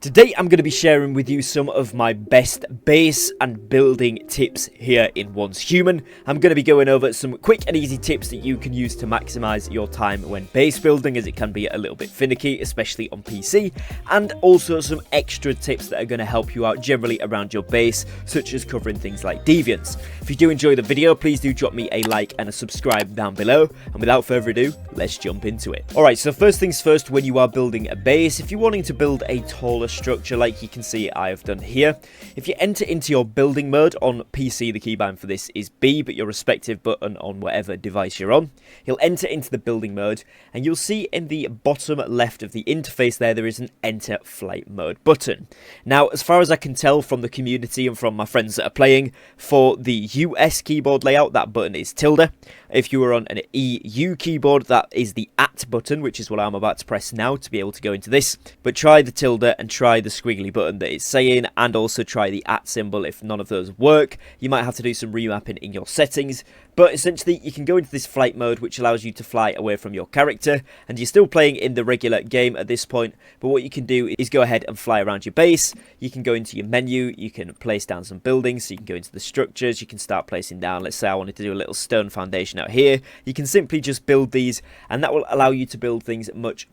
Today I'm going to be sharing with you some of my best base and building tips here in Once Human. I'm going to be going over some quick and easy tips that you can use to maximize your time when base building, as it can be a little bit finicky, especially on PC, and also some extra tips that are going to help you out generally around your base, such as covering things like Deviants. If you do enjoy the video, please do drop me a like and a subscribe down below, and without further ado, let's jump into it. Alright, so first things first, when you are building a base, if you're wanting to build a taller structure like you can see I have done here, if you enter into your building mode on PC, the keybind for this is B, but your respective button on whatever device you're on, you'll enter into the building mode and you'll see in the bottom left of the interface there is an enter flight mode button. Now, as far as I can tell from the community and from my friends that are playing, for the US keyboard layout that button is tilde. If you are on an EU keyboard, that is the at button, which is what I'm about to press now to be able to go into this. But try the tilde and try the squiggly button that it's saying, and also try the at symbol. If none of those work, you might have to do some remapping in your settings. But essentially, you can go into this flight mode, which allows you to fly away from your character, and you're still playing in the regular game at this point. But what you can do is go ahead and fly around your base. You can go into your menu, you can place down some buildings, so you can go into the structures, you can start placing down. Let's say I wanted to do a little stone foundation out here. You can simply just build these, and that will allow you to build things much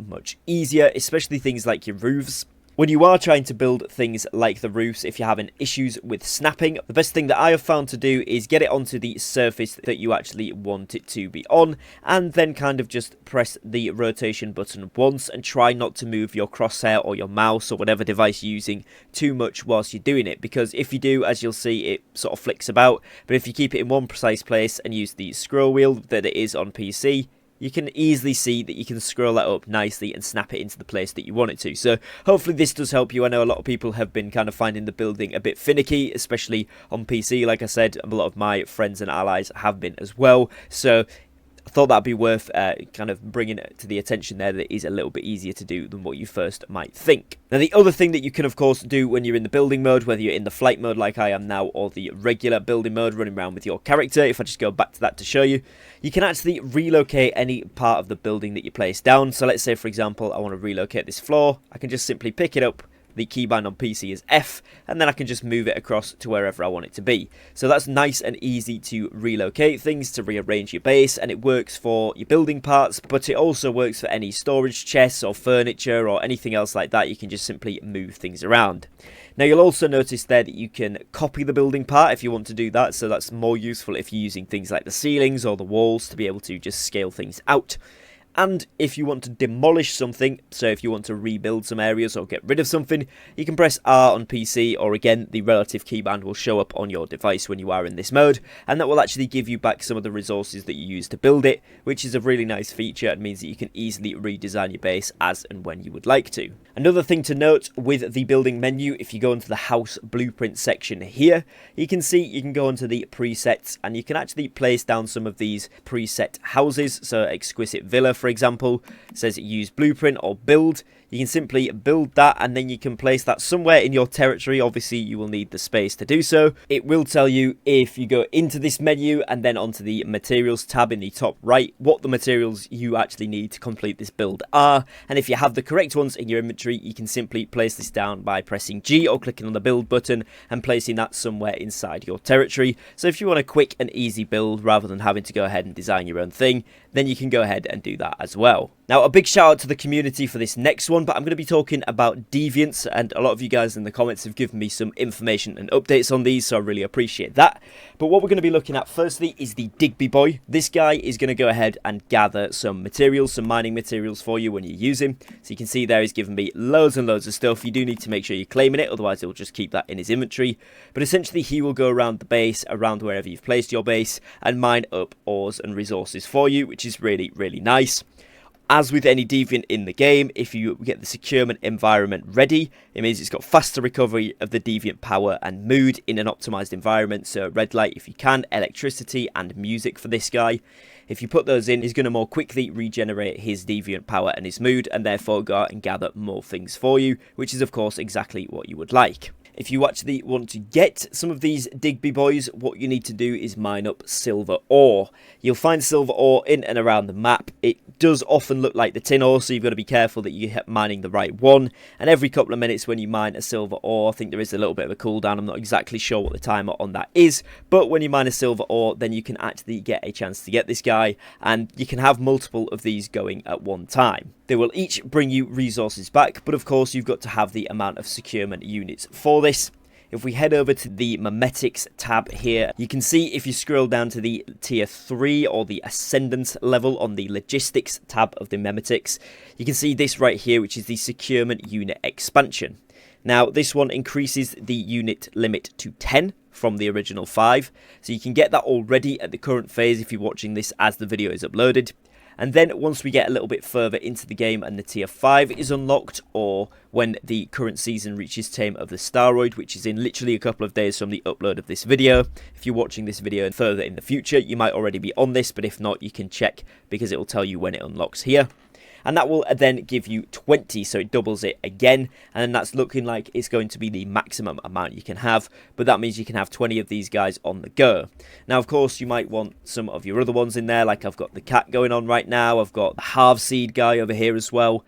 easier, especially things like your roofs. When you are trying to build things like the roofs, if you're having issues with snapping, the best thing that I have found to do is get it onto the surface that you actually want it to be on, and then kind of just press the rotation button once and try not to move your crosshair or your mouse or whatever device you're using too much whilst you're doing it, because if you do, as you'll see, it sort of flicks about. But if you keep it in one precise place and use the scroll wheel that it is on PC, you can easily see that you can scroll that up nicely and snap it into the place that you want it to. So hopefully this does help you. I know a lot of people have been kind of finding the building a bit finicky, especially on PC. Like I said, a lot of my friends and allies have been as well. So I thought that'd be worth kind of bringing it to the attention there, that it is a little bit easier to do than what you first might think. Now, the other thing that you can, of course, do when you're in the building mode, whether you're in the flight mode like I am now, or the regular building mode running around with your character, if I just go back to that to show you, you can actually relocate any part of the building that you place down. So let's say, for example, I want to relocate this floor. I can just simply pick it up. The keybind on PC is F, and then I can just move it across to wherever I want it to be. So that's nice and easy to relocate things, to rearrange your base, and it works for your building parts, but it also works for any storage chests or furniture or anything else like that. You can just simply move things around. Now, you'll also notice there that you can copy the building part if you want to do that, so that's more useful if you're using things like the ceilings or the walls to be able to just scale things out. And if you want to demolish something, so if you want to rebuild some areas or get rid of something, you can press R on PC, or again, the relative keybind will show up on your device when you are in this mode, and that will actually give you back some of the resources that you used to build it, which is a really nice feature. It means that you can easily redesign your base as and when you would like to. Another thing to note with the building menu, if you go into the house blueprint section here, you can see you can go into the presets, and you can actually place down some of these preset houses. So Exquisite Villa, for example, says use blueprint or build. You can simply build that, and then you can place that somewhere in your territory. Obviously, you will need the space to do so. It will tell you, if you go into this menu and then onto the materials tab in the top right, what the materials you actually need to complete this build are. And if you have the correct ones in your inventory, you can simply place this down by pressing G or clicking on the build button and placing that somewhere inside your territory. So if you want a quick and easy build rather than having to go ahead and design your own thing, then you can go ahead and do that as well. Now, a big shout out to the community for this next one, but I'm going to be talking about Deviants, and a lot of you guys in the comments have given me some information and updates on these, so I really appreciate that. But what we're going to be looking at firstly is the Digby Boy. This guy is going to go ahead and gather some materials, some mining materials for you when you use him. So you can see there he's given me loads and loads of stuff. You do need to make sure you're claiming it, otherwise he'll just keep that in his inventory. But essentially he will go around the base, around wherever you've placed your base, and mine up ores and resources for you, which is really nice. As with any Deviant in the game, if you get the securement environment ready, it means it's got faster recovery of the Deviant power and mood in an optimized environment. So red light if you can, electricity and music for this guy. If you put those in, he's going to more quickly regenerate his Deviant power and his mood, and therefore go out and gather more things for you, which is of course exactly what you would like. If you actually want to get some of these Digby boys, what you need to do is mine up silver ore. You'll find silver ore in and around the map. It does often look like the tin ore, so you've got to be careful that you're mining the right one. And every couple of minutes when you mine a silver ore, I think there is a little bit of a cooldown. I'm not exactly sure what the timer on that is, but when you mine a silver ore, then you can actually get a chance to get this guy, and you can have multiple of these going at one time. They will each bring you resources back, but of course you've got to have the amount of securement units for this. If we head over to the Memetics tab here, you can see if you scroll down to the tier 3 or the Ascendant level on the Logistics tab of the Memetics, you can see this right here, which is the Securement Unit Expansion. Now, this one increases the unit limit to 10 from the original 5, so you can get that already at the current phase if you're watching this as the video is uploaded. And then once we get a little bit further into the game and the tier 5 is unlocked, or when the current season reaches Tame of the Staroid, which is in literally a couple of days from the upload of this video. If you're watching this video further in the future, you might already be on this, but if not, you can check because it will tell you when it unlocks here. And that will then give you 20, so it doubles it again, and then that's looking like it's going to be the maximum amount you can have, but that means you can have 20 of these guys on the go. Now, of course, you might want some of your other ones in there, like I've got the cat going on right now, I've got the Halve Seed guy over here as well,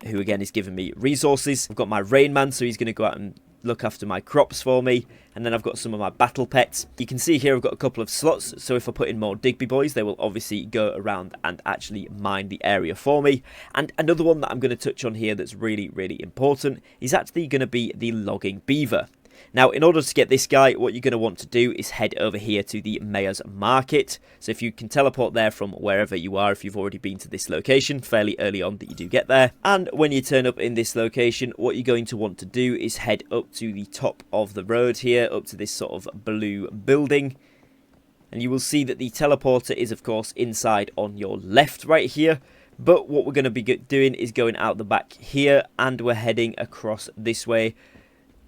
who again is giving me resources. I've got my Rain Man, so he's going to go out and look after my crops for me, and then I've got some of my battle pets. You can see here I've got a couple of slots, so if I put in more Digby boys, they will obviously go around and actually mine the area for me. And another one that I'm going to touch on here that's really, really important is actually going to be the logging beaver. Now, in order to get this guy, what you're going to want to do is head over here to the Mayor's Market. So if you can teleport there from wherever you are, if you've already been to this location, fairly early on that you do get there. And when you turn up in this location, what you're going to want to do is head up to the top of the road here, up to this sort of blue building. And you will see that the teleporter is, of course, inside on your left right here. But what we're going to be doing is going out the back here, and we're heading across this way.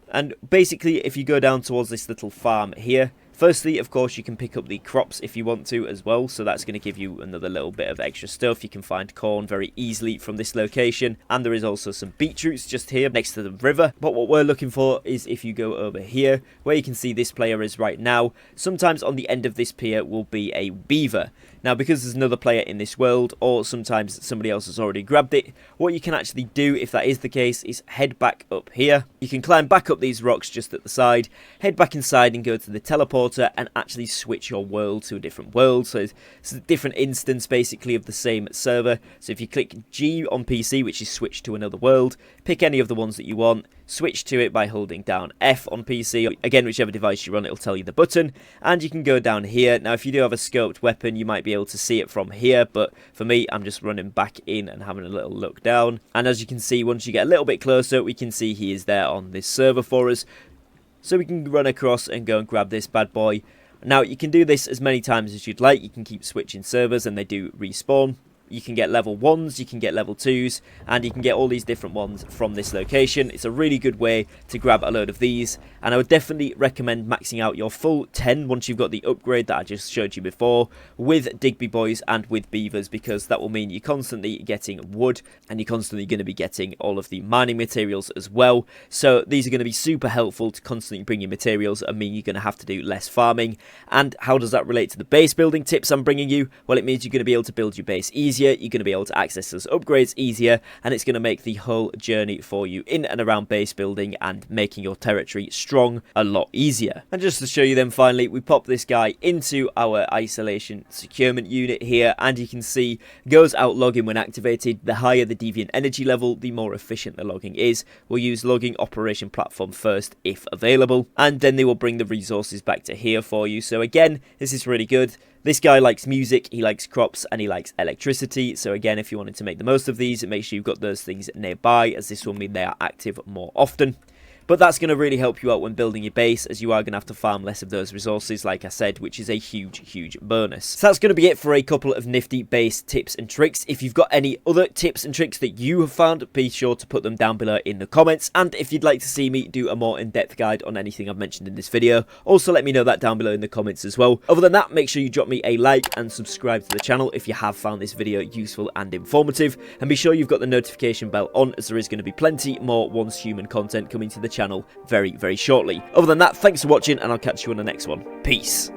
And basically, if you go down towards this little farm here, firstly, of course, you can pick up the crops if you want to as well. So that's going to give you another little bit of extra stuff. You can find corn very easily from this location. And there is also some beetroots just here next to the river. But what we're looking for is if you go over here, where you can see this player is right now. Sometimes on the end of this pier will be a beaver. Now, because there's another player in this world, or sometimes somebody else has already grabbed it, what you can actually do, if that is the case, is head back up here. You can climb back up these rocks just at the side, head back inside and go to the teleporter and actually switch your world to a different world. So it's a different instance, basically, of the same server. So if you click G on PC, which is switch to another world, pick any of the ones that you want, switch to it by holding down F on PC. Again, whichever device you're on, it'll tell you the button. And you can go down here. Now, if you do have a scoped weapon, you might be able to see it from here. But for me, I'm just running back in and having a little look down. And as you can see, once you get a little bit closer, we can see he is there on this server for us. So we can run across and go and grab this bad boy. Now, you can do this as many times as you'd like. You can keep switching servers and they do respawn. You can get level 1s, you can get level 2s, and you can get all these different ones from this location. It's a really good way to grab a load of these, and I would definitely recommend maxing out your full 10 once you've got the upgrade that I just showed you before, with Digby boys and with beavers, because that will mean you're constantly getting wood, and you're constantly going to be getting all of the mining materials as well. So these are going to be super helpful to constantly bring you materials, and mean you're going to have to do less farming. And how does that relate to the base building tips I'm bringing you? Well, it means you're going to be able to build your base easier. You're going to be able to access those upgrades easier, and it's going to make the whole journey for you in and around base building and making your territory strong a lot easier. And just to show you then, finally, we pop this guy into our isolation securement unit here, and you can see goes out logging when activated. The higher the deviant energy level, the more efficient the logging is. We'll use logging operation platform first if available, and then they will bring the resources back to here for you. So again, this is really good. This guy likes music, he likes crops, and he likes electricity. So again, if you wanted to make the most of these, make sure you've got those things nearby, as this will mean they are active more often. But that's going to really help you out when building your base, as you are going to have to farm less of those resources, like I said, which is a huge bonus. So that's going to be it for a couple of nifty base tips and tricks. If you've got any other tips and tricks that you have found, be sure to put them down below in the comments. And if you'd like to see me do a more in-depth guide on anything I've mentioned in this video, also let me know that down below in the comments as well. Other than that, make sure you drop me a like and subscribe to the channel if you have found this video useful and informative. And be sure you've got the notification bell on, as there is going to be plenty more Once Human content coming to the the channel very, very shortly. Other than that, thanks for watching, and I'll catch you on the next one. Peace.